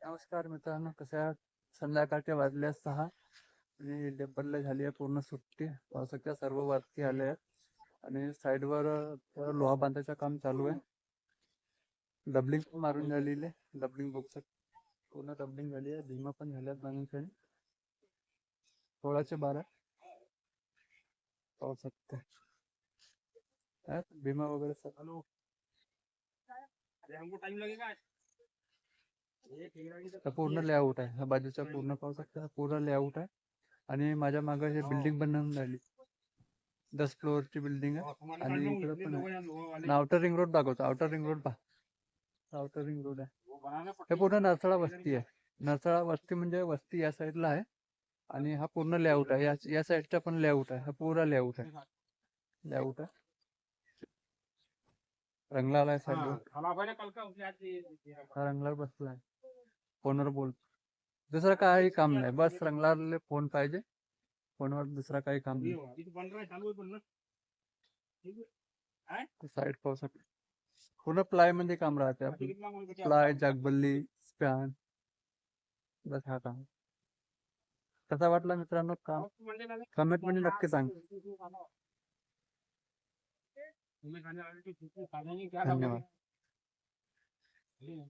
नमस्कार मित्रांनो, कसे आहात? संध्याकाळचे वाजले 6 आणि डेप्परला झाली आहे पूर्ण सुट्टी. पाहू शकता सर्व वरती आले आहेत आणि साईडवर लोहा बांधायचं काम चालू आहे. डबलिंग पण मारून झालेली आहे. डबलिंग बघू शकता, पूर्ण डबलिंग झाली आहे. भीमा पण झाल्यात बांधून 16/12 पाहू शकता. भीमा वगैरे सब पूर्ण लेआउट आहे. हा बाजूचा पूर्ण पाहू शकता, पूर्ण लेआउट आहे. आणि माझ्या मागे हे बिल्डिंग बनवून राहिली. 10 फ्लोअरची बिल्डिंग आहे. आणि इकडे पण आहे. आउटर रिंग रोड दाखवतो. आउटर रिंग रोड पहा. आउटर रिंग रोड आहे. हे पूर्ण नरसाळा वस्ती आहे. नरसाळा वस्ती म्हणजे वस्ती या साईडला आहे. आणि हा पूर्ण लेआउट आहे. या साईडचा पण लेआउट आहे. हा पूरा लेआउट आहे. लेआउट आहे. रंगलाला आहे साईडवर. हा रंगलावर बसला आहे. फोनवर बोल. दुसरं काही काम नाही. बस रंगलाला फोन पाहिजे. फोनवर दुसरा काही काम नाही. साईड पाहू शकता. पूर्ण प्लाय मध्ये काम राहते आपलं. प्लाय, जागबल्ली, स्पॅन, बस हा काम. कसा वाटला मित्रांनो काम? कमेंट मध्ये नक्की सांग. धन्यवाद.